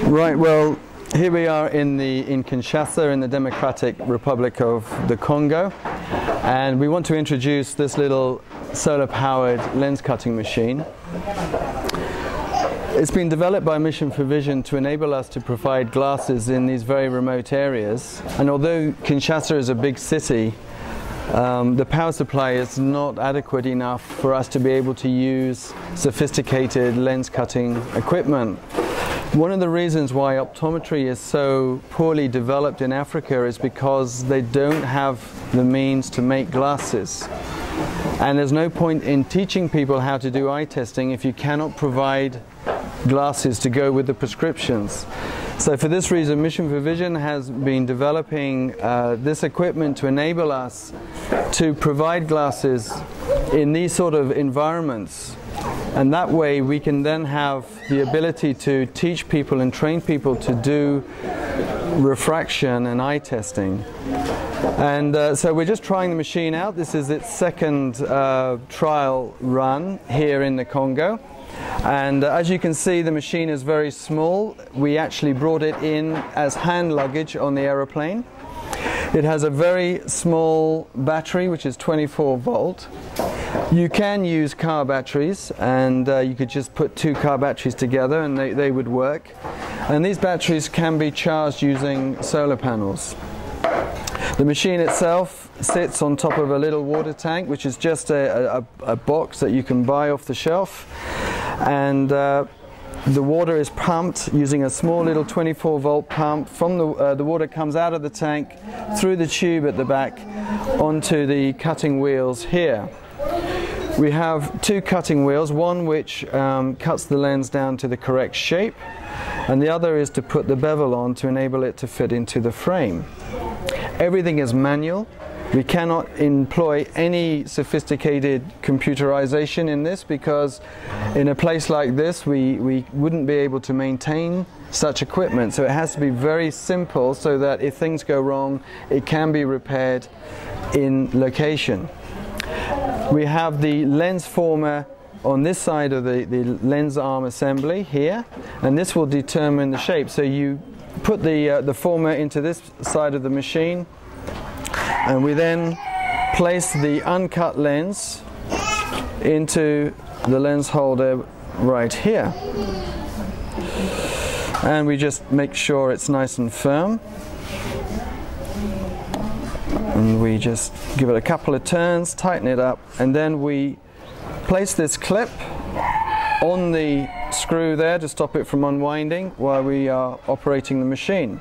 Right, well, here we are in Kinshasa, in the Democratic Republic of the Congo, and we want to introduce this little solar-powered lens cutting machine. It's been developed by Mission for Vision to enable us to provide glasses in these very remote areas. And although Kinshasa is a big city, the power supply is not adequate enough for us to be able to use sophisticated lens cutting equipment. One of the reasons why optometry is so poorly developed in Africa is because they don't have the means to make glasses. And there's no point in teaching people how to do eye testing if you cannot provide glasses to go with the prescriptions. So for this reason, Mission for Vision has been developing this equipment to enable us to provide glasses in these sort of environments. And that way we can then have the ability to teach people and train people to do refraction and eye testing. And so we're just trying the machine out. This is its second trial run here in the Congo. And as you can see, the machine is very small. We actually brought it in as hand luggage on the aeroplane. It has a very small battery, which is 24 volt. You can use car batteries, and you could just put two car batteries together and they would work. And these batteries can be charged using solar panels. The machine itself sits on top of a little water tank, which is just a box that you can buy off the shelf. And the water is pumped using a small little 24 volt pump. From the water comes out of the tank through the tube at the back onto the cutting wheels here. We have two cutting wheels, one which cuts the lens down to the correct shape, and the other is to put the bevel on to enable it to fit into the frame. Everything is manual. We cannot employ any sophisticated computerization in this, because in a place like this we wouldn't be able to maintain such equipment. So it has to be very simple so that if things go wrong, it can be repaired in location. We have the lens former on this side of the lens arm assembly here, and this will determine the shape. So you put the former into this side of the machine, and we then place the uncut lens into the lens holder right here. And we just make sure it's nice and firm. And we just give it a couple of turns, tighten it up, and then we place this clip on the screw there to stop it from unwinding while we are operating the machine.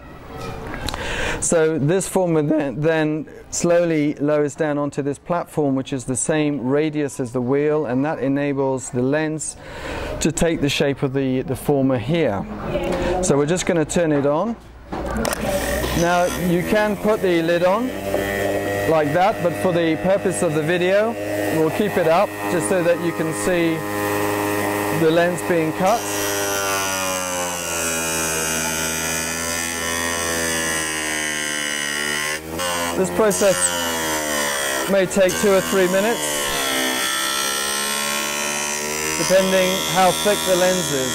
So this former then slowly lowers down onto this platform, which is the same radius as the wheel, and that enables the lens to take the shape of the former here. So we're just going to turn it on. Now you can put the lid on like that, but for the purpose of the video we'll keep it up just so that you can see the lens being cut. This process may take 2 or 3 minutes, depending how thick the lens is.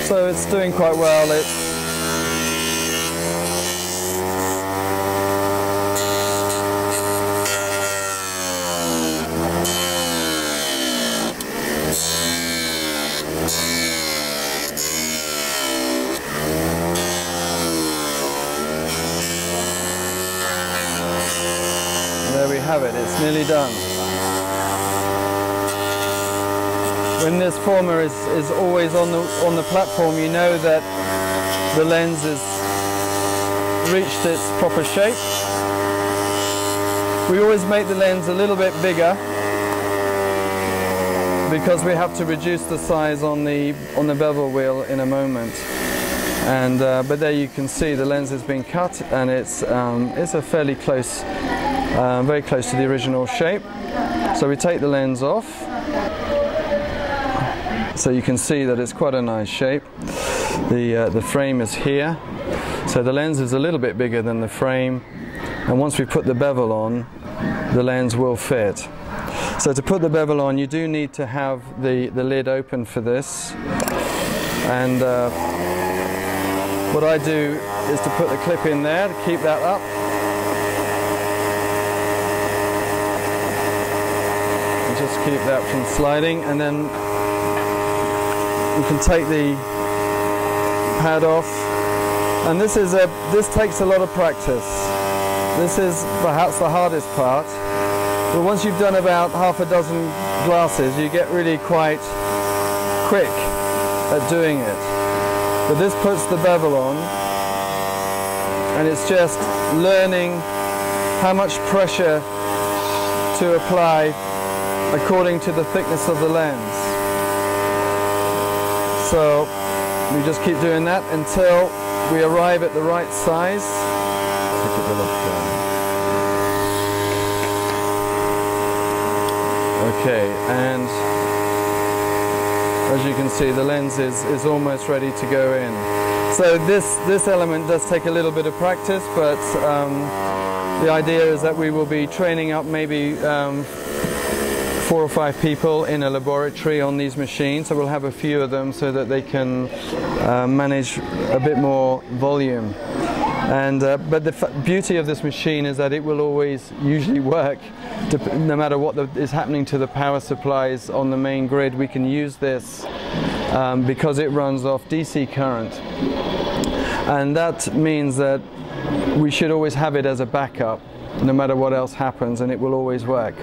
So it's doing quite well. There we have it, it's nearly done. When this former is always on the platform, you know that the lens has reached its proper shape. We always make the lens a little bit bigger because we have to reduce the size on the bevel wheel in a moment. And but there you can see the lens has been cut, and it's a fairly close, very close to the original shape. So we take the lens off. So you can see that it's quite a nice shape. The frame is here. So the lens is a little bit bigger than the frame, and once we put the bevel on, the lens will fit. So to put the bevel on, you do need to have the lid open for this. And what I do is to put the clip in there to keep that up. And just keep that from sliding, and then you can take the pad off. And this takes a lot of practice. This is perhaps the hardest part. But once you've done about half a dozen glasses, you get really quite quick at doing it. But this puts the bevel on, and it's just learning how much pressure to apply according to the thickness of the lens. So we just keep doing that until we arrive at the right size. Okay, and as you can see, the lens is almost ready to go in. So this element does take a little bit of practice, but the idea is that we will be training up maybe 4 or 5 people in a laboratory on these machines. So we'll have a few of them so that they can manage a bit more volume. And but the beauty of this machine is that it will always usually work. No matter what is happening to the power supplies on the main grid, we can use this because it runs off DC current. And that means that we should always have it as a backup, no matter what else happens, and it will always work.